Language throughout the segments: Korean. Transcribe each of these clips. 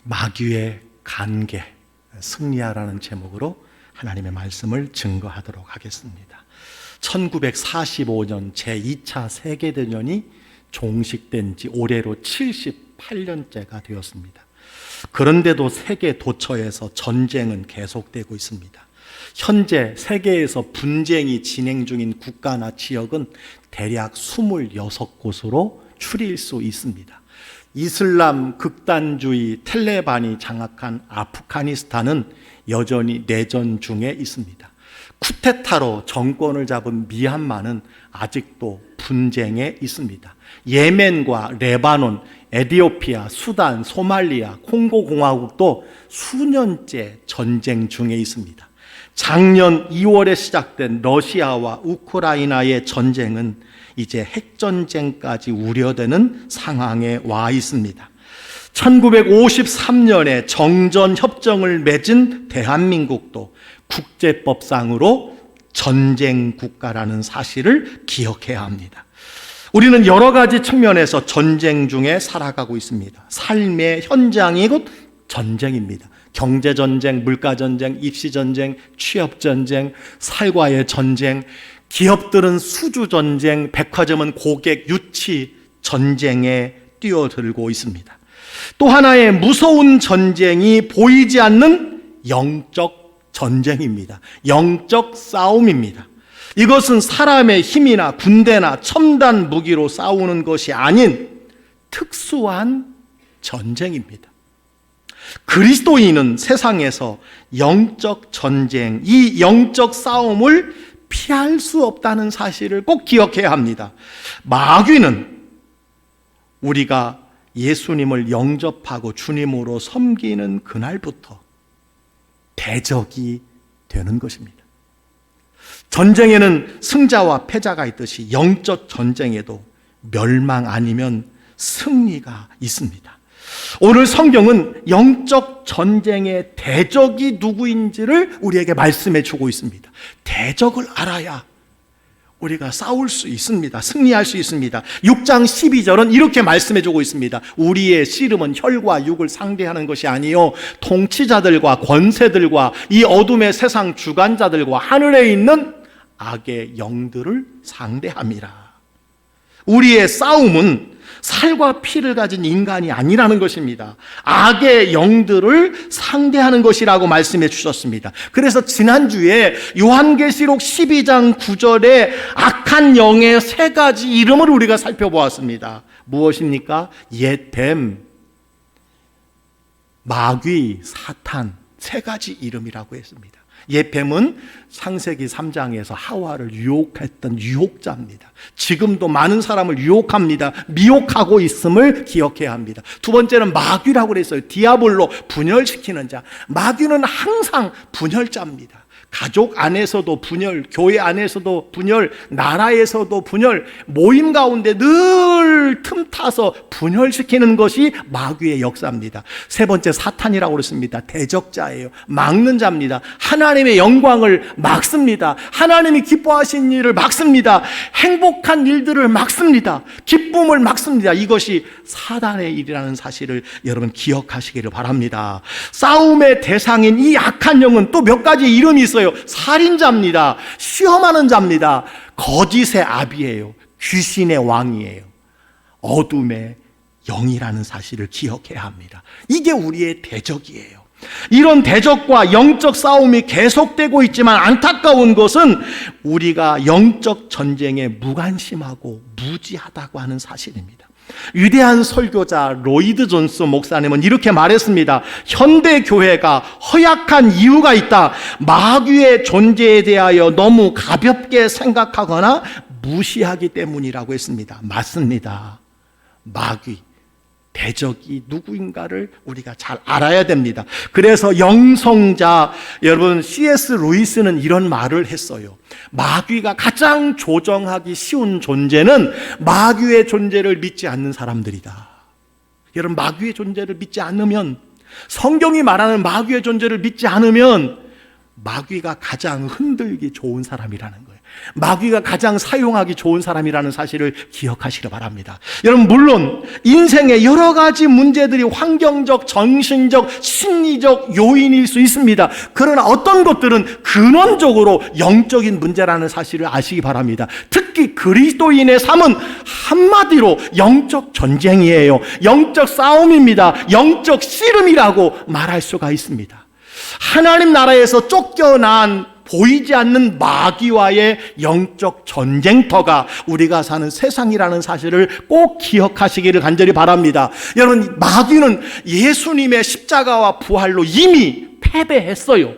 마귀의 간계, 승리하라는 제목으로 하나님의 말씀을 증거하도록 하겠습니다. 1945년 제2차 세계대전이 종식된 지 올해로 78년째가 되었습니다. 그런데도 세계 도처에서 전쟁은 계속되고 있습니다. 현재 세계에서 분쟁이 진행 중인 국가나 지역은 대략 26곳으로 추릴 수 있습니다. 이슬람 극단주의 텔레반이 장악한 아프가니스탄은 여전히 내전 중에 있습니다. 쿠데타로 정권을 잡은 미얀마는 아직도 분쟁에 있습니다. 예멘과 레바논, 에티오피아, 수단, 소말리아, 콩고공화국도 수년째 전쟁 중에 있습니다. 작년 2월에 시작된 러시아와 우크라이나의 전쟁은 이제 핵전쟁까지 우려되는 상황에 와 있습니다. 1953년에 정전협정을 맺은 대한민국도 국제법상으로 전쟁 국가라는 사실을 기억해야 합니다. 우리는 여러 가지 측면에서 전쟁 중에 살아가고 있습니다. 삶의 현장이 곧 전쟁입니다. 경제전쟁, 물가전쟁, 입시전쟁, 취업전쟁, 살과의 전쟁, 기업들은 수주전쟁, 백화점은 고객 유치 전쟁에 뛰어들고 있습니다. 또 하나의 무서운 전쟁이 보이지 않는 영적 전쟁입니다. 영적 싸움입니다. 이것은 사람의 힘이나 군대나 첨단 무기로 싸우는 것이 아닌 특수한 전쟁입니다. 그리스도인은 세상에서 영적 전쟁, 이 영적 싸움을 피할 수 없다는 사실을 꼭 기억해야 합니다. 마귀는 우리가 예수님을 영접하고 주님으로 섬기는 그날부터 대적이 되는 것입니다. 전쟁에는 승자와 패자가 있듯이 영적 전쟁에도 멸망 아니면 승리가 있습니다. 오늘 성경은 영적 전쟁의 대적이 누구인지를 우리에게 말씀해 주고 있습니다. 대적을 알아야 우리가 싸울 수 있습니다. 승리할 수 있습니다. 6장 12절은 이렇게 말씀해 주고 있습니다. 우리의 씨름은 혈과 육을 상대하는 것이 아니요 통치자들과 권세들과 이 어둠의 세상 주관자들과 하늘에 있는 악의 영들을 상대함이라. 우리의 싸움은 살과 피를 가진 인간이 아니라는 것입니다. 악의 영들을 상대하는 것이라고 말씀해 주셨습니다. 그래서 지난주에 요한계시록 12장 9절에 악한 영의 세 가지 이름을 우리가 살펴보았습니다. 무엇입니까? 옛 뱀, 마귀, 사탄, 세 가지 이름이라고 했습니다. 옛 뱀은 창세기 3장에서 하와를 유혹했던 유혹자입니다. 지금도 많은 사람을 유혹합니다. 미혹하고 있음을 기억해야 합니다. 두 번째는 마귀라고 그랬어요. 디아블로, 분열시키는 자. 마귀는 항상 분열자입니다. 가족 안에서도 분열, 교회 안에서도 분열, 나라에서도 분열, 모임 가운데 늘 틈타서 분열시키는 것이 마귀의 역사입니다. 세 번째 사탄이라고 그랬습니다. 대적자예요. 막는 자입니다. 하나님의 영광을 막습니다. 하나님이 기뻐하신 일을 막습니다. 행복한 일들을 막습니다. 기쁨을 막습니다. 이것이 사단의 일이라는 사실을 여러분 기억하시기를 바랍니다. 싸움의 대상인 이 악한 영은 또 몇 가지 이름이 있어요. 살인자입니다. 시험하는 자입니다. 거짓의 아비예요. 귀신의 왕이에요. 어둠의 영이라는 사실을 기억해야 합니다. 이게 우리의 대적이에요. 이런 대적과 영적 싸움이 계속되고 있지만 안타까운 것은 우리가 영적 전쟁에 무관심하고 무지하다고 하는 사실입니다. 위대한 설교자 로이드 존스 목사님은 이렇게 말했습니다. 현대 교회가 허약한 이유가 있다. 마귀의 존재에 대하여 너무 가볍게 생각하거나 무시하기 때문이라고 했습니다. 맞습니다. 마귀, 대적이 누구인가를 우리가 잘 알아야 됩니다. 그래서 영성자 여러분 C.S. 루이스는 이런 말을 했어요. 마귀가 가장 조정하기 쉬운 존재는 마귀의 존재를 믿지 않는 사람들이다. 여러분, 마귀의 존재를 믿지 않으면, 성경이 말하는 마귀의 존재를 믿지 않으면 마귀가 가장 흔들기 좋은 사람이라는 거예요. 마귀가 가장 사용하기 좋은 사람이라는 사실을 기억하시기 바랍니다. 여러분, 물론 인생의 여러 가지 문제들이 환경적, 정신적, 심리적 요인일 수 있습니다. 그러나 어떤 것들은 근원적으로 영적인 문제라는 사실을 아시기 바랍니다. 특히 그리스도인의 삶은 한마디로 영적 전쟁이에요. 영적 싸움입니다. 영적 씨름이라고 말할 수가 있습니다. 하나님 나라에서 쫓겨난 보이지 않는 마귀와의 영적 전쟁터가 우리가 사는 세상이라는 사실을 꼭 기억하시기를 간절히 바랍니다. 여러분, 마귀는 예수님의 십자가와 부활로 이미 패배했어요.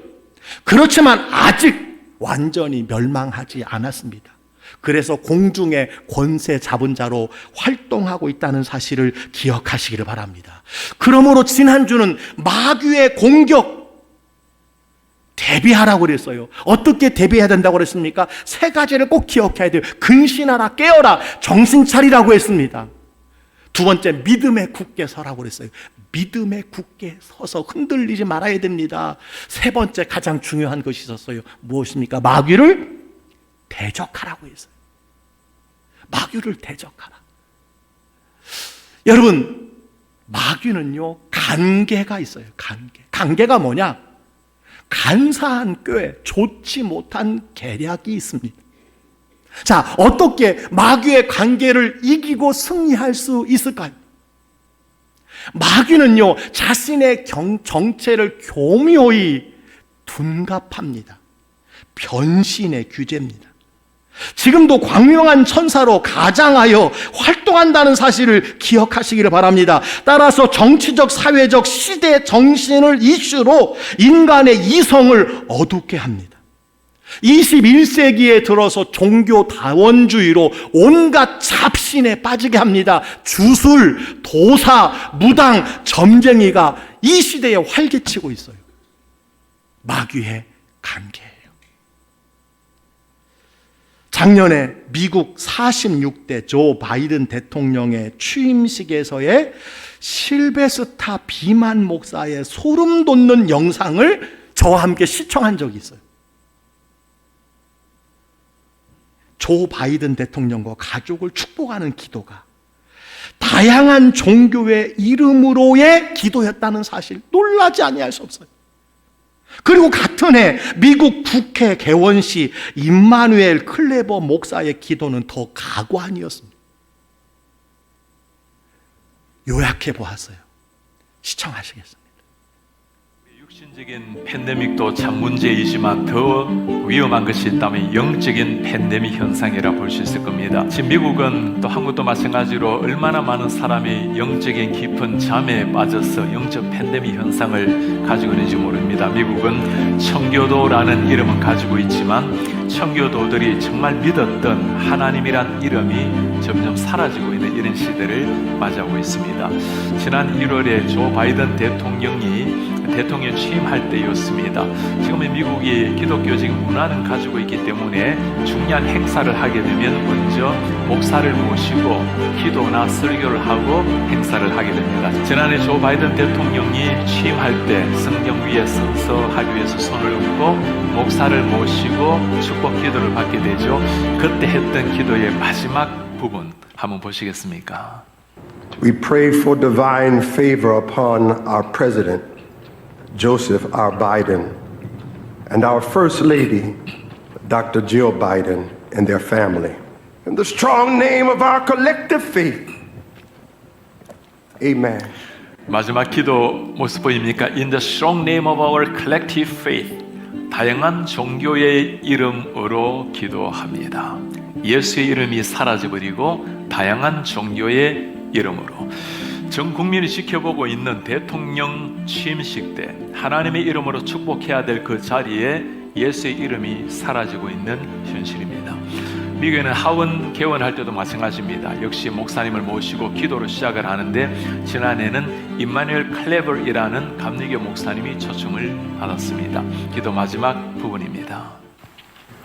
그렇지만 아직 완전히 멸망하지 않았습니다. 그래서 공중의 권세 잡은 자로 활동하고 있다는 사실을 기억하시기를 바랍니다. 그러므로 지난주는 마귀의 공격 대비하라고 그랬어요. 어떻게 대비해야 된다고 그랬습니까? 세 가지를 꼭 기억해야 돼요. 근신하라, 깨어라, 정신 차리라고 했습니다. 두 번째, 믿음에 굳게 서라고 그랬어요. 믿음에 굳게 서서 흔들리지 말아야 됩니다. 세 번째, 가장 중요한 것이 있었어요. 무엇입니까? 마귀를 대적하라고 했어요. 마귀를 대적하라. 여러분, 마귀는요, 관계가 있어요. 관계가 뭐냐? 간사한 꾀, 좋지 못한 계략이 있습니다. 자, 어떻게 마귀의 관계를 이기고 승리할 수 있을까요? 마귀는요, 자신의 정체를 교묘히 둔갑합니다. 변신의 규제입니다. 지금도 광명한 천사로 가장하여 활동한다는 사실을 기억하시기를 바랍니다. 따라서 정치적, 사회적, 시대 정신을 이슈로 인간의 이성을 어둡게 합니다. 21세기에 들어서 종교 다원주의로 온갖 잡신에 빠지게 합니다. 주술, 도사, 무당, 점쟁이가 이 시대에 활개치고 있어요. 마귀의 관계예요. 작년에 미국 46대 조 바이든 대통령의 취임식에서의 실베스타 비만 목사의 소름 돋는 영상을 저와 함께 시청한 적이 있어요. 조 바이든 대통령과 가족을 축복하는 기도가 다양한 종교의 이름으로의 기도였다는 사실, 놀라지 아니할 수 없어요. 그리고 같은 해 미국 국회 개원시 임마누엘 클레버 목사의 기도는 더 가관이었습니다. 요약해 보았어요. 시청하시겠습니다. 육신적인 팬데믹도 참 문제이지만 더 위험한 것이 있다면 영적인 팬데믹 현상이라 볼 수 있을 겁니다. 지금 미국은 또 한국도 마찬가지로 얼마나 많은 사람이 영적인 깊은 잠에 빠져서 영적 팬데믹 현상을 가지고 있는지 모릅니다. 미국은 청교도라는 이름은 가지고 있지만 청교도들이 정말 믿었던 하나님이란 이름이 점점 사라지고 있는 이런 시대를 맞이하고 있습니다. 지난 1월에 조 바이든 대통령이 대통령 취임할 때였습니다. 지금의 미국이 기독교적인 문화는 가지고 있기 때문에 중요한 행사를 하게 되면 먼저 목사를 모시고 기도나 설교를 하고 행사를 하게 됩니다. 지난해 조 바이든 대통령이 취임할 때 성경 위에 서서 하기 위해서 손을 얹고 목사를 모시고 축복 기도를 받게 되죠. 그때 했던 기도의 마지막 부분 한번 보시겠습니까? We pray for divine favor upon our president, Joseph R. Biden, and our First Lady, Dr. Jill Biden, and their family. In the strong name of our collective faith, amen. 마지막 기도 모습 보입니까? In the strong name of our collective faith. 다양한 종교의 이름으로 기도합니다. 예수의 이름이 사라져버리고 다양한 종교의 이름으로 전 국민이 지켜보고 있는 대통령 취임식 때 하나님의 이름으로 축복해야 될 그 자리에 예수의 이름이 사라지고 있는 현실입니다. 미국에는 하원 개원할 때도 마찬가지입니다. 역시 목사님을 모시고 기도로 시작을 하는데 지난해는 임마누엘 클레버이라는 감리교 목사님이 초청을 받았습니다. 기도 마지막 부분입니다.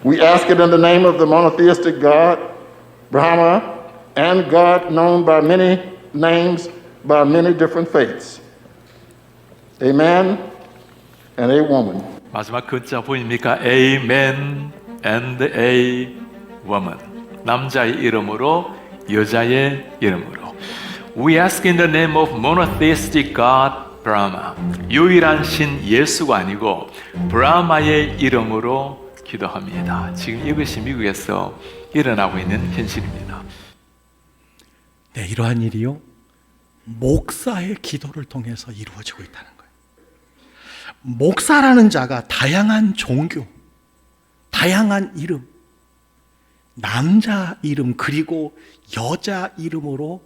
We ask it in the name of the monotheistic God, Brahma, and God known by many names, by many different faiths. A man and a woman. 마지막 글자 보입니까? Amen. and a woman. 남자의 이름으로 여자의 이름으로. We ask in the name of monotheistic God 브라마. 유일한 신 예수가 아니고 브라마의 이름으로 기도합니다. 지금 이것이 미국에서 일어나고 있는 현실입니다. 네, 이러한 일이요, 목사의 기도를 통해서 이루어지고 있다는 거예요. 목사라는 자가 다양한 종교, 다양한 이름, 남자 이름 그리고 여자 이름으로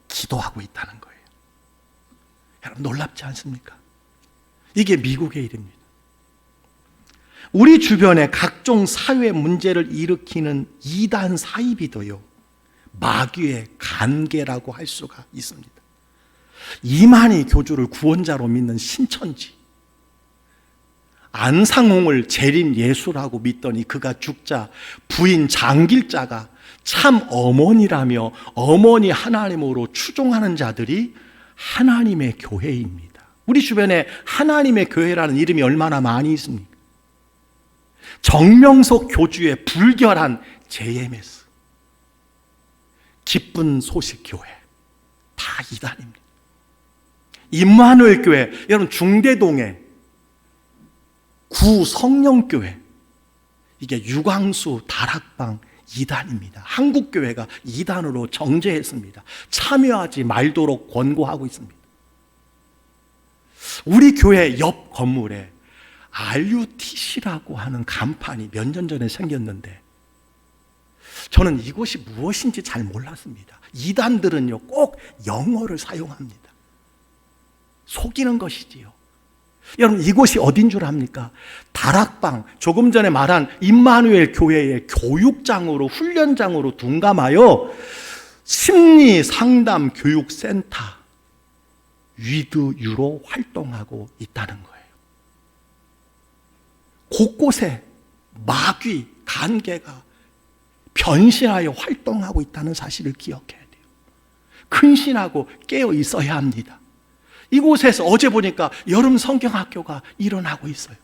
기도하고 있다는 거예요. 여러분 놀랍지 않습니까? 이게 미국의 일입니다. 우리 주변에 각종 사회 문제를 일으키는 이단 사이비도요, 마귀의 간계라고 할 수가 있습니다. 이만희 교주를 구원자로 믿는 신천지, 안상홍을 재림 예수라고 믿더니 그가 죽자 부인 장길자가 참 어머니라며 어머니 하나님으로 추종하는 자들이 하나님의 교회입니다. 우리 주변에 하나님의 교회라는 이름이 얼마나 많이 있습니까? 정명석 교주의 불결한 JMS, 기쁜 소식 교회, 다 이단입니다. 임마누엘 교회, 여러분 중대동에 구 성령교회, 이게 유광수 다락방 이단입니다. 한국교회가 이단으로 정죄했습니다. 참여하지 말도록 권고하고 있습니다. 우리 교회 옆 건물에 RUTC라고 하는 간판이 몇 년 전에 생겼는데 저는 이것이 무엇인지 잘 몰랐습니다. 이단들은요 꼭 영어를 사용합니다. 속이는 것이지요. 여러분 이곳이 어딘 줄 압니까? 다락방, 조금 전에 말한 임마누엘 교회의 교육장으로, 훈련장으로 둔감하여 심리 상담 교육센터 위드유로 활동하고 있다는 거예요. 곳곳에 마귀, 간계가 변신하여 활동하고 있다는 사실을 기억해야 돼요. 근신하고 깨어 있어야 합니다. 이곳에서 어제 보니까 여름 성경학교가 일어나고 있어요.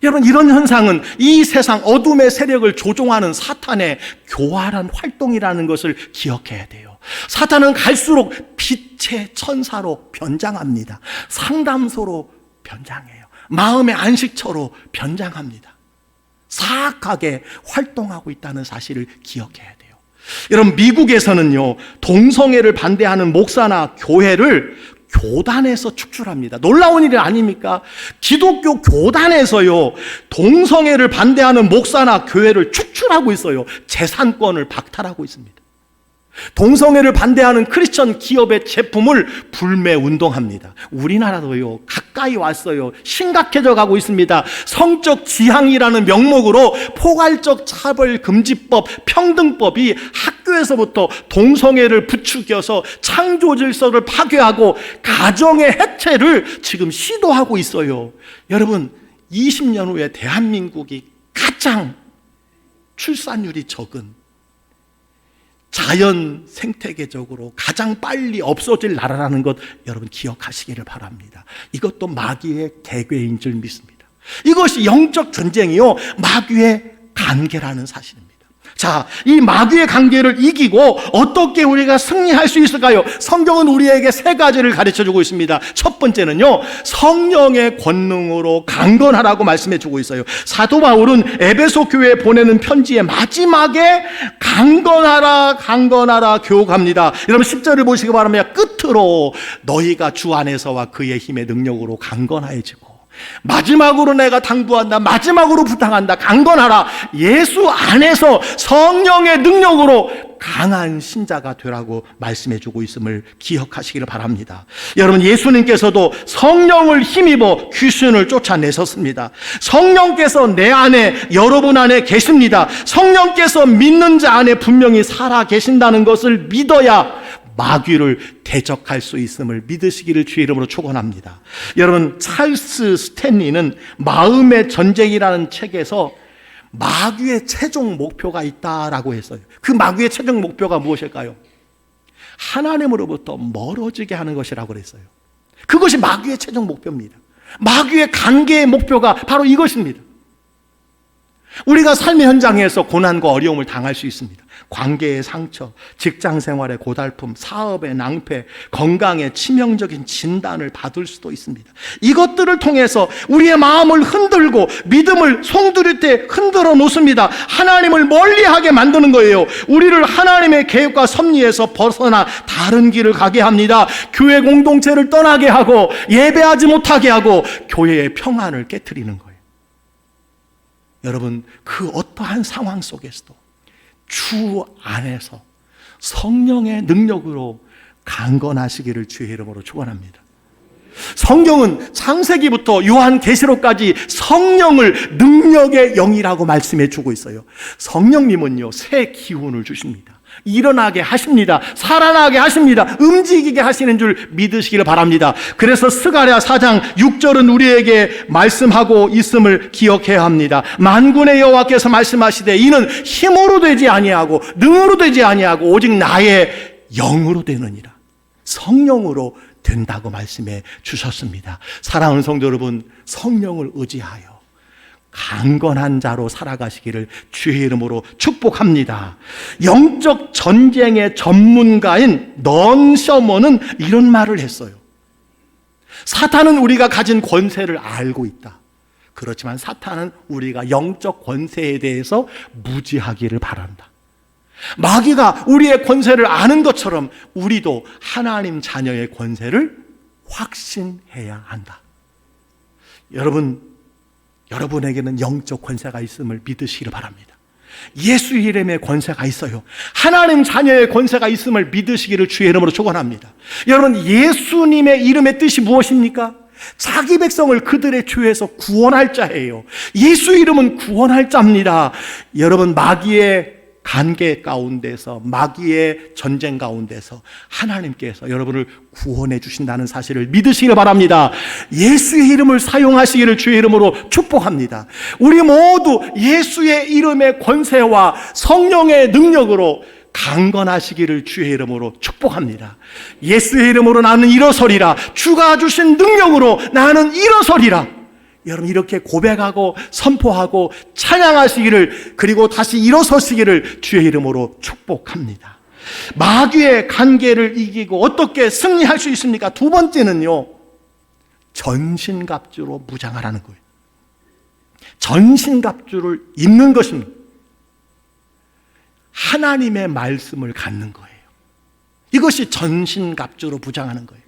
여러분 이런 현상은 이 세상 어둠의 세력을 조종하는 사탄의 교활한 활동이라는 것을 기억해야 돼요. 사탄은 갈수록 빛의 천사로 변장합니다. 상담소로 변장해요. 마음의 안식처로 변장합니다. 사악하게 활동하고 있다는 사실을 기억해야 돼요. 여러분 미국에서는요 동성애를 반대하는 목사나 교회를 교단에서 축출합니다. 놀라운 일이 아닙니까? 기독교 교단에서요 동성애를 반대하는 목사나 교회를 축출하고 있어요. 재산권을 박탈하고 있습니다. 동성애를 반대하는 크리스천 기업의 제품을 불매 운동합니다. 우리나라도요 가까이 왔어요. 심각해져 가고 있습니다. 성적 지향이라는 명목으로 포괄적 차별금지법, 평등법이 학교에서부터 동성애를 부추겨서 창조 질서를 파괴하고 가정의 해체를 지금 시도하고 있어요. 여러분 20년 후에 대한민국이 가장 출산율이 적은 자연 생태계적으로 가장 빨리 없어질 나라라는 것 여러분 기억하시기를 바랍니다. 이것도 마귀의 계획인 줄 믿습니다. 이것이 영적 전쟁이요 마귀의 관계라는 사실입니다. 자, 이 마귀의 관계를 이기고 어떻게 우리가 승리할 수 있을까요? 성경은 우리에게 세 가지를 가르쳐주고 있습니다. 첫 번째는요 성령의 권능으로 강건하라고 말씀해주고 있어요. 사도 바울은 에베소 교회에 보내는 편지의 마지막에 강건하라 교육합니다. 여러분 10절을 보시기 바랍니다. 끝으로 너희가 주 안에서와 그의 힘의 능력으로 강건해지고, 마지막으로 내가 당부한다, 마지막으로 부탁한다, 강건하라. 예수 안에서 성령의 능력으로 강한 신자가 되라고 말씀해주고 있음을 기억하시기를 바랍니다. 여러분 예수님께서도 성령을 힘입어 귀신을 쫓아내셨습니다. 성령께서 내 안에, 여러분 안에 계십니다. 성령께서 믿는 자 안에 분명히 살아 계신다는 것을 믿어야 마귀를 대적할 수 있음을 믿으시기를 주의 이름으로 축원합니다. 여러분 찰스 스탠리는 마음의 전쟁이라는 책에서 마귀의 최종 목표가 있다라고 했어요. 그 마귀의 최종 목표가 무엇일까요? 하나님으로부터 멀어지게 하는 것이라고 그랬어요. 그것이 마귀의 최종 목표입니다. 마귀의 관계의 목표가 바로 이것입니다. 우리가 삶의 현장에서 고난과 어려움을 당할 수 있습니다. 관계의 상처, 직장 생활의 고달픔, 사업의 낭패, 건강의 치명적인 진단을 받을 수도 있습니다. 이것들을 통해서 우리의 마음을 흔들고 믿음을 송두리째 흔들어 놓습니다. 하나님을 멀리하게 만드는 거예요. 우리를 하나님의 계획과 섭리에서 벗어나 다른 길을 가게 합니다. 교회 공동체를 떠나게 하고 예배하지 못하게 하고 교회의 평안을 깨트리는 거예요. 여러분, 그 어떠한 상황 속에서도 주 안에서 성령의 능력으로 강건하시기를 주의 이름으로 축원합니다. 성경은 창세기부터 요한계시록까지 성령을 능력의 영이라고 말씀해 주고 있어요. 성령님은요, 새 기운을 주십니다. 일어나게 하십니다. 살아나게 하십니다. 움직이게 하시는 줄 믿으시기를 바랍니다. 그래서 스가랴 4장 6절은 우리에게 말씀하고 있음을 기억해야 합니다. 만군의 여호와께서 말씀하시되 이는 힘으로 되지 아니하고 능으로 되지 아니하고 오직 나의 영으로 되느니라. 성령으로 된다고 말씀해 주셨습니다. 사랑하는 성도 여러분, 성령을 의지하여 강건한 자로 살아가시기를 주의 이름으로 축복합니다. 영적 전쟁의 전문가인 넌 셔먼은 이런 말을 했어요. 사탄은 우리가 가진 권세를 알고 있다. 그렇지만 사탄은 우리가 영적 권세에 대해서 무지하기를 바란다. 마귀가 우리의 권세를 아는 것처럼 우리도 하나님 자녀의 권세를 확신해야 한다. 여러분에게는 영적 권세가 있음을 믿으시기를 바랍니다. 예수 이름의 권세가 있어요. 하나님 자녀의 권세가 있음을 믿으시기를 주의 이름으로 축원합니다. 여러분, 예수님의 이름의 뜻이 무엇입니까? 자기 백성을 그들의 죄에서 구원할 자예요. 예수 이름은 구원할 자입니다. 여러분, 마귀의 관계 가운데서, 마귀의 전쟁 가운데서 하나님께서 여러분을 구원해 주신다는 사실을 믿으시길 바랍니다. 예수의 이름을 사용하시기를 주의 이름으로 축복합니다. 우리 모두 예수의 이름의 권세와 성령의 능력으로 강건하시기를 주의 이름으로 축복합니다. 예수의 이름으로 나는 일어서리라. 주가 주신 능력으로 나는 일어서리라. 여러분, 이렇게 고백하고 선포하고 찬양하시기를, 그리고 다시 일어서시기를 주의 이름으로 축복합니다. 마귀의 관계를 이기고 어떻게 승리할 수 있습니까? 두 번째는요, 전신갑주로 무장하라는 거예요. 전신갑주를 입는 것입니다. 하나님의 말씀을 갖는 거예요. 이것이 전신갑주로 무장하는 거예요.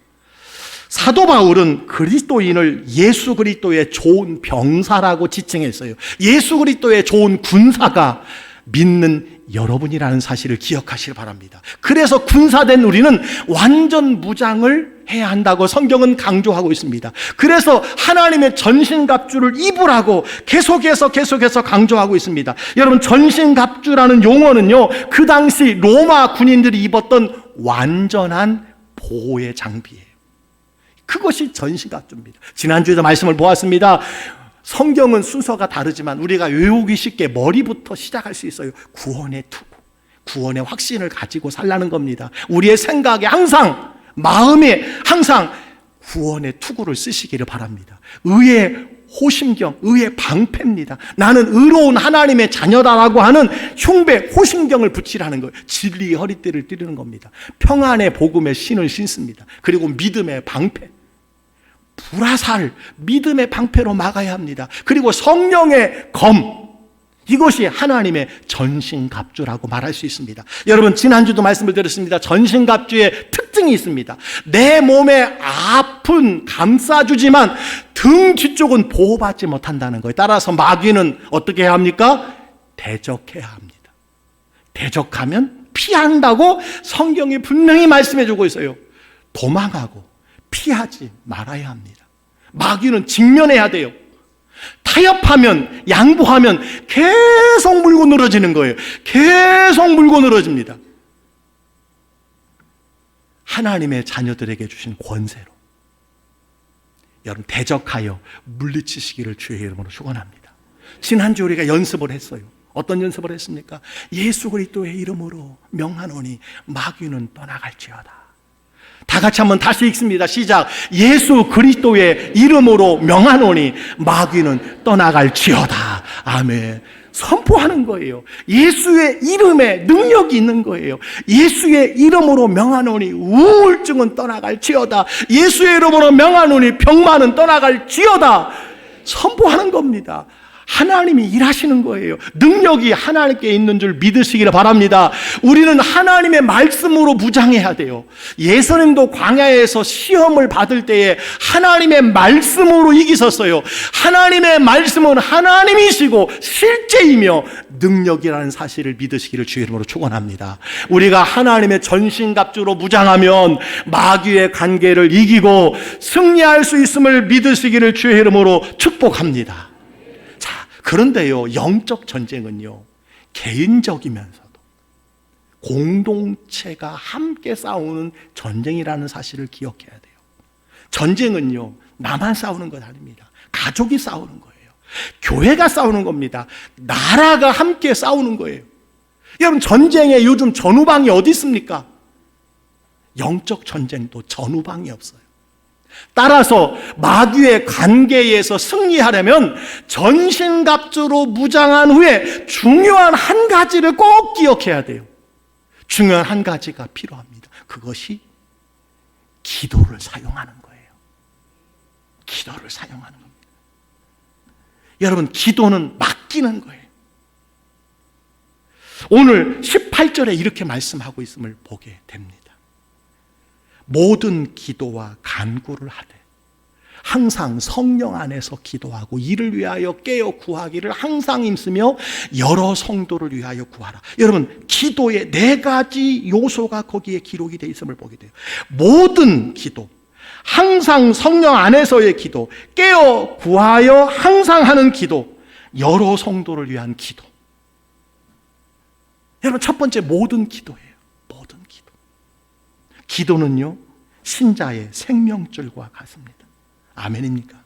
사도 바울은 그리스도인을 예수 그리스도의 좋은 병사라고 지칭했어요. 예수 그리스도의 좋은 군사가 믿는 여러분이라는 사실을 기억하시길 바랍니다. 그래서 군사된 우리는 완전 무장을 해야 한다고 성경은 강조하고 있습니다. 그래서 하나님의 전신갑주를 입으라고 계속해서 강조하고 있습니다. 여러분, 전신갑주라는 용어는요, 그 당시 로마 군인들이 입었던 완전한 보호의 장비예요. 그것이 전신갑주입니다. 지난주에도 말씀을 보았습니다. 성경은 순서가 다르지만 우리가 외우기 쉽게 머리부터 시작할 수 있어요. 구원의 투구, 구원의 확신을 가지고 살라는 겁니다. 우리의 생각에 항상, 마음에 항상 구원의 투구를 쓰시기를 바랍니다. 의의 호심경, 의의 방패입니다. 나는 의로운 하나님의 자녀다라고 하는 흉배, 호심경을 붙이라는 거예요. 진리의 허리띠를 띠르는 겁니다. 평안의 복음의 신을 신습니다. 그리고 믿음의 방패, 불화살, 믿음의 방패로 막아야 합니다. 그리고 성령의 검, 이것이 하나님의 전신갑주라고 말할 수 있습니다. 여러분, 지난주도 말씀을 드렸습니다. 전신갑주의 특징이 있습니다. 내 몸의 앞은 감싸주지만 등 뒤쪽은 보호받지 못한다는 거예요. 따라서 마귀는 어떻게 해야 합니까? 대적해야 합니다. 대적하면 피한다고 성경이 분명히 말씀해 주고 있어요. 도망하고 피하지 말아야 합니다. 마귀는 직면해야 돼요. 타협하면, 양보하면 계속 물고 늘어지는 거예요. 계속 물고 늘어집니다. 하나님의 자녀들에게 주신 권세로 여러분, 대적하여 물리치시기를 주의 이름으로 축원합니다. 지난주 우리가 연습을 했어요. 어떤 연습을 했습니까? 예수 그리스도의 이름으로 명하노니 마귀는 떠나갈지어다. 다 같이 한번 다시 읽습니다. 시작. 예수 그리스도의 이름으로 명하노니 마귀는 떠나갈지어다. 아멘. 선포하는 거예요. 예수의 이름에 능력이 있는 거예요. 예수의 이름으로 명하노니 우울증은 떠나갈지어다. 예수의 이름으로 명하노니 병만은 떠나갈지어다. 선포하는 겁니다. 하나님이 일하시는 거예요. 능력이 하나님께 있는 줄 믿으시기를 바랍니다. 우리는 하나님의 말씀으로 무장해야 돼요. 예수님도 광야에서 시험을 받을 때에 하나님의 말씀으로 이기셨어요. 하나님의 말씀은 하나님이시고 실제이며 능력이라는 사실을 믿으시기를 주의 이름으로 축원합니다. 우리가 하나님의 전신갑주로 무장하면 마귀의 관계를 이기고 승리할 수 있음을 믿으시기를 주의 이름으로 축복합니다. 그런데요, 영적 전쟁은요, 개인적이면서도 공동체가 함께 싸우는 전쟁이라는 사실을 기억해야 돼요. 전쟁은요, 나만 싸우는 것 아닙니다. 가족이 싸우는 거예요. 교회가 싸우는 겁니다. 나라가 함께 싸우는 거예요. 여러분, 전쟁에 요즘 전후방이 어디 있습니까? 영적 전쟁도 전후방이 없어요. 따라서 마귀의 관계에서 승리하려면 전신갑주로 무장한 후에 중요한 한 가지를 꼭 기억해야 돼요. 중요한 한 가지가 필요합니다. 그것이 기도를 사용하는 거예요. 기도를 사용하는 겁니다. 여러분, 기도는 맡기는 거예요. 오늘 18절에 이렇게 말씀하고 있음을 보게 됩니다. 모든 기도와 간구를 하되 항상 성령 안에서 기도하고 이를 위하여 깨어 구하기를 항상 힘쓰며 여러 성도를 위하여 구하라. 여러분, 기도의 4가지 요소가 거기에 기록이 되어 있음을 보게 돼요. 모든 기도, 항상 성령 안에서의 기도, 깨어 구하여 항상 하는 기도, 여러 성도를 위한 기도. 여러분, 첫 번째 모든 기도예요. 모든 기도. 기도는요, 신자의 생명줄과 같습니다. 아멘입니까?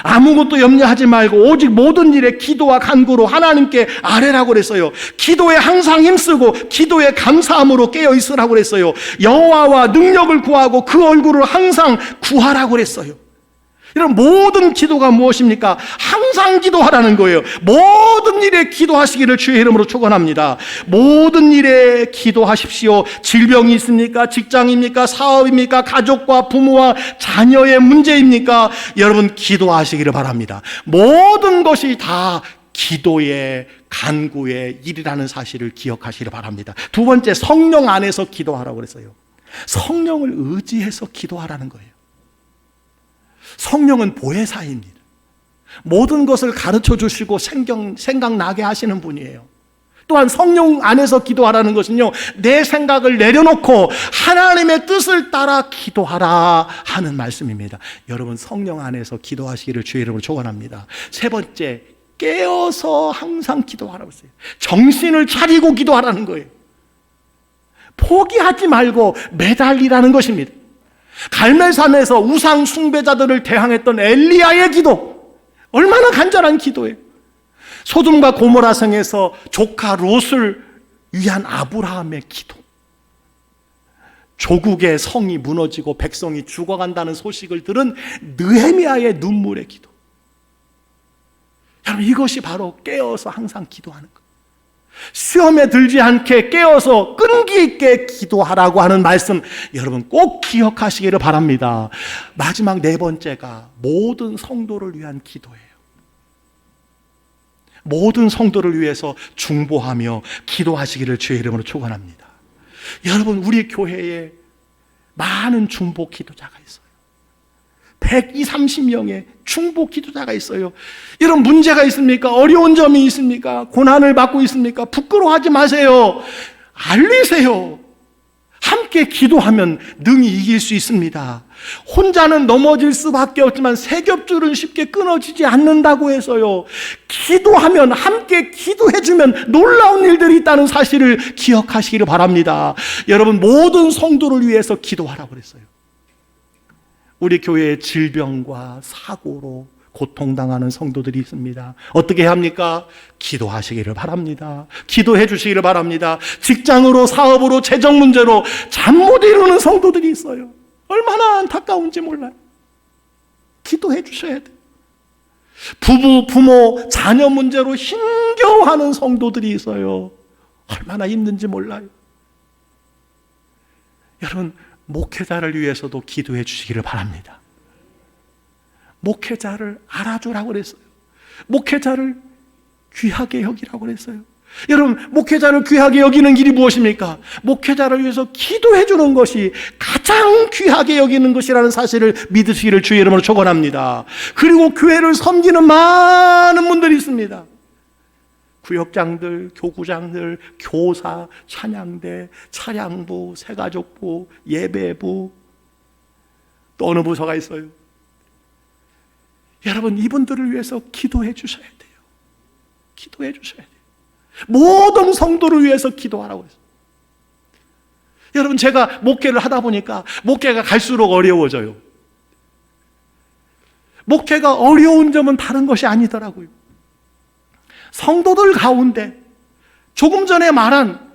아무것도 염려하지 말고 오직 모든 일에 기도와 간구로 하나님께 아뢰라고 그랬어요. 기도에 항상 힘쓰고 기도에 감사함으로 깨어 있으라고 그랬어요. 여호와와 능력을 구하고 그 얼굴을 항상 구하라고 그랬어요. 이런 모든 기도가 무엇입니까? 항상 기도하라는 거예요. 모든 일에 기도하시기를 주의 이름으로 축원합니다. 모든 일에 기도하십시오. 질병이 있습니까? 직장입니까? 사업입니까? 가족과 부모와 자녀의 문제입니까? 여러분, 기도하시기를 바랍니다. 모든 것이 다 기도의 간구의 일이라는 사실을 기억하시기를 바랍니다. 두 번째, 성령 안에서 기도하라고 그랬어요. 성령을 의지해서 기도하라는 거예요. 성령은 보혜사입니다. 모든 것을 가르쳐 주시고 생각나게 하시는 분이에요. 또한 성령 안에서 기도하라는 것은요, 내 생각을 내려놓고 하나님의 뜻을 따라 기도하라 하는 말씀입니다. 여러분, 성령 안에서 기도하시기를 주의 이름으로 축원합니다. 세 번째, 깨어서 항상 기도하라고 했어요. 정신을 차리고 기도하라는 거예요. 포기하지 말고 매달리라는 것입니다. 갈멜산에서 우상 숭배자들을 대항했던 엘리야의 기도, 얼마나 간절한 기도예요. 소돔과 고모라 성에서 조카 롯을 위한 아브라함의 기도, 조국의 성이 무너지고 백성이 죽어간다는 소식을 들은 느헤미야의 눈물의 기도. 여러분, 이것이 바로 깨어서 항상 기도하는 것. 시험에 들지 않게 깨어서 끈기 있게 기도하라고 하는 말씀, 여러분 꼭 기억하시기를 바랍니다. 마지막 4번째가 모든 성도를 위한 기도예요. 모든 성도를 위해서 중보하며 기도하시기를 주의 이름으로 축원합니다. 여러분, 우리 교회에 많은 중보 기도자가 있어요. 120, 30명의 중보 기도자가 있어요. 이런 문제가 있습니까? 어려운 점이 있습니까? 고난을 받고 있습니까? 부끄러워하지 마세요. 알리세요. 함께 기도하면 능히 이길 수 있습니다. 혼자는 넘어질 수밖에 없지만 세 겹줄은 쉽게 끊어지지 않는다고 해서요, 기도하면, 함께 기도해주면 놀라운 일들이 있다는 사실을 기억하시기를 바랍니다. 여러분, 모든 성도를 위해서 기도하라고 그랬어요. 우리 교회에 질병과 사고로 고통당하는 성도들이 있습니다. 어떻게 해야 합니까? 기도하시기를 바랍니다. 기도해 주시기를 바랍니다. 직장으로, 사업으로, 재정 문제로 잠 못 이루는 성도들이 있어요. 얼마나 안타까운지 몰라요. 기도해 주셔야 돼요. 부부, 부모, 자녀 문제로 힘겨워하는 성도들이 있어요. 얼마나 힘든지 몰라요. 여러분, 목회자를 위해서도 기도해 주시기를 바랍니다. 목회자를 알아주라고 그랬어요. 목회자를 귀하게 여기라고 그랬어요. 여러분, 목회자를 귀하게 여기는 길이 무엇입니까? 목회자를 위해서 기도해 주는 것이 가장 귀하게 여기는 것이라는 사실을 믿으시기를 주의 이름으로 축원합니다. 그리고 교회를 섬기는 많은 분들이 있습니다. 구역장들, 교구장들, 교사, 찬양대, 차량부, 새가족부, 예배부, 또 어느 부서가 있어요. 여러분, 이분들을 위해서 기도해 주셔야 돼요. 기도해 주셔야 돼요. 모든 성도를 위해서 기도하라고 했어요. 여러분, 제가 목회를 하다 보니까 목회가 갈수록 어려워져요. 목회가 어려운 점은 다른 것이 아니더라고요. 성도들 가운데 조금 전에 말한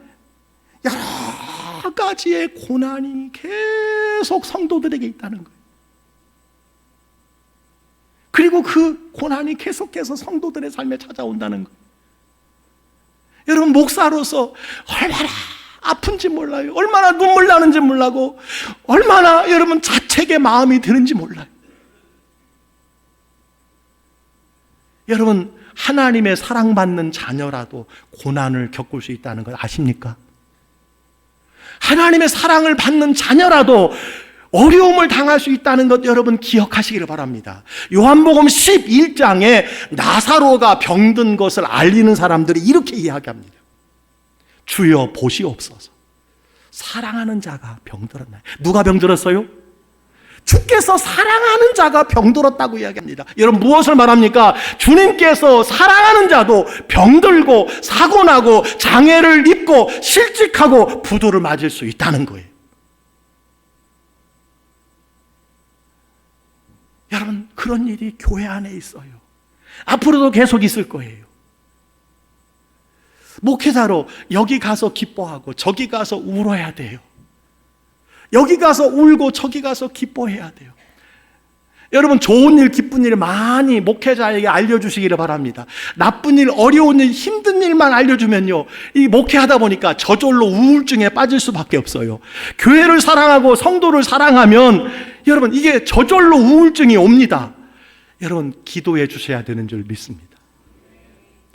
여러 가지의 고난이 계속 성도들에게 있다는 거예요. 그리고 그 고난이 계속해서 성도들의 삶에 찾아온다는 거예요. 여러분, 목사로서 얼마나 아픈지 몰라요. 얼마나 눈물 나는지 몰라고, 얼마나 여러분 자책의 마음이 드는지 몰라요. 여러분, 하나님의 사랑받는 자녀라도 고난을 겪을 수 있다는 걸 아십니까? 하나님의 사랑을 받는 자녀라도 어려움을 당할 수 있다는 것 여러분 기억하시기를 바랍니다. 요한복음 11장에 나사로가 병든 것을 알리는 사람들이 이렇게 이야기합니다. 주여 보시옵소서, 사랑하는 자가 병들었나요? 누가 병들었어요? 주께서 사랑하는 자가 병들었다고 이야기합니다. 여러분, 무엇을 말합니까? 주님께서 사랑하는 자도 병들고 사고나고 장애를 입고 실직하고 부도를 맞을 수 있다는 거예요. 여러분, 그런 일이 교회 안에 있어요. 앞으로도 계속 있을 거예요. 목회자로 여기 가서 기뻐하고 저기 가서 울어야 돼요. 여기 가서 울고 저기 가서 기뻐해야 돼요. 여러분, 좋은 일, 기쁜 일 많이 목회자에게 알려주시기를 바랍니다. 나쁜 일, 어려운 일, 힘든 일만 알려주면요, 이 목회하다 보니까 저절로 우울증에 빠질 수밖에 없어요. 교회를 사랑하고 성도를 사랑하면 여러분, 이게 저절로 우울증이 옵니다. 여러분, 기도해 주셔야 되는 줄 믿습니다.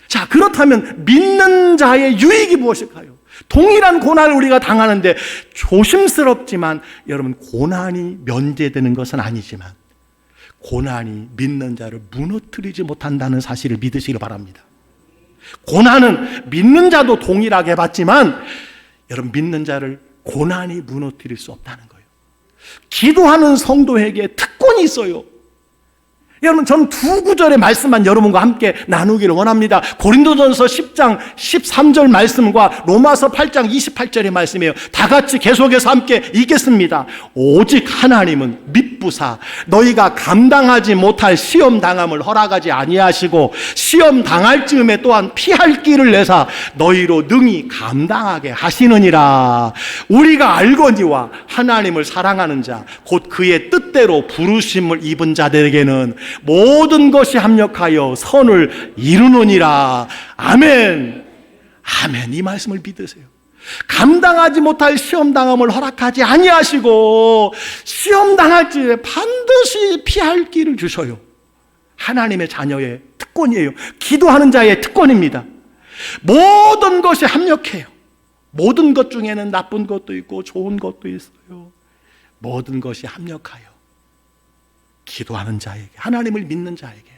자, 그렇다면 믿는 자의 유익이 무엇일까요? 동일한 고난을 우리가 당하는데 조심스럽지만 여러분, 고난이 면제되는 것은 아니지만 고난이 믿는 자를 무너뜨리지 못한다는 사실을 믿으시기 바랍니다. 고난은 믿는 자도 동일하게 받지만 여러분, 믿는 자를 고난이 무너뜨릴 수 없다는 거예요. 기도하는 성도에게 특권이 있어요. 여러분, 저는 두 구절의 말씀만 여러분과 함께 나누기를 원합니다. 고린도전서 10장 13절 말씀과 로마서 8장 28절의 말씀이에요. 다 같이 계속해서 함께 읽겠습니다. 오직 하나님은 미쁘사 너희가 감당하지 못할 시험 당함을 허락하지 아니하시고 시험 당할 즈음에 또한 피할 길을 내사 너희로 능히 감당하게 하시느니라. 우리가 알거니와 하나님을 사랑하는 자 곧 그의 뜻대로 부르심을 입은 자들에게는 모든 것이 합력하여 선을 이루느니라. 아멘. 아멘. 이 말씀을 믿으세요. 감당하지 못할 시험당함을 허락하지 아니하시고 시험당할 즈에 반드시 피할 길을 주셔요. 하나님의 자녀의 특권이에요. 기도하는 자의 특권입니다. 모든 것이 합력해요. 모든 것 중에는 나쁜 것도 있고 좋은 것도 있어요. 모든 것이 합력하여 기도하는 자에게, 하나님을 믿는 자에게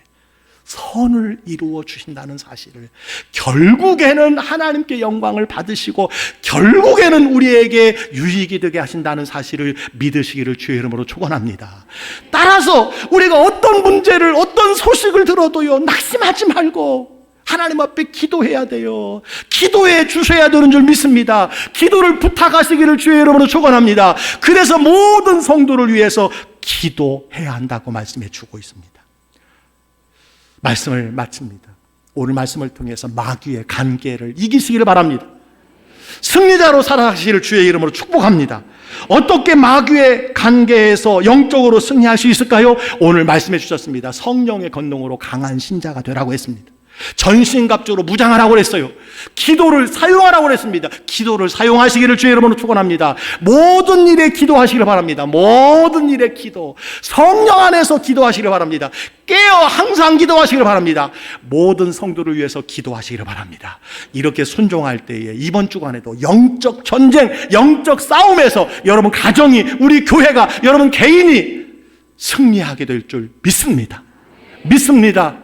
선을 이루어 주신다는 사실을, 결국에는 하나님께 영광을 받으시고 결국에는 우리에게 유익이 되게 하신다는 사실을 믿으시기를 주의 이름으로 축원합니다. 따라서 우리가 어떤 문제를, 어떤 소식을 들어도요, 낙심하지 말고 하나님 앞에 기도해야 돼요. 기도해 주셔야 되는 줄 믿습니다. 기도를 부탁하시기를 주의 이름으로 축원합니다. 그래서 모든 성도를 위해서 기도해야 한다고 말씀해 주고 있습니다. 말씀을 마칩니다. 오늘 말씀을 통해서 마귀의 간계를 이기시기를 바랍니다. 승리자로 살아가시기를 주의 이름으로 축복합니다. 어떻게 마귀의 관계에서 영적으로 승리할 수 있을까요? 오늘 말씀해 주셨습니다. 성령의 권능으로 강한 신자가 되라고 했습니다. 전신갑주로 무장하라고 그랬어요. 기도를 사용하라고 그랬습니다. 기도를 사용하시기를 주의 이름으로 축원합니다. 모든 일에 기도하시기를 바랍니다. 모든 일에 기도, 성령 안에서 기도하시기를 바랍니다. 깨어 항상 기도하시기를 바랍니다. 모든 성도를 위해서 기도하시기를 바랍니다. 이렇게 순종할 때에 이번 주간에도 영적 전쟁, 영적 싸움에서 여러분 가정이, 우리 교회가, 여러분 개인이 승리하게 될 줄 믿습니다. 믿습니다.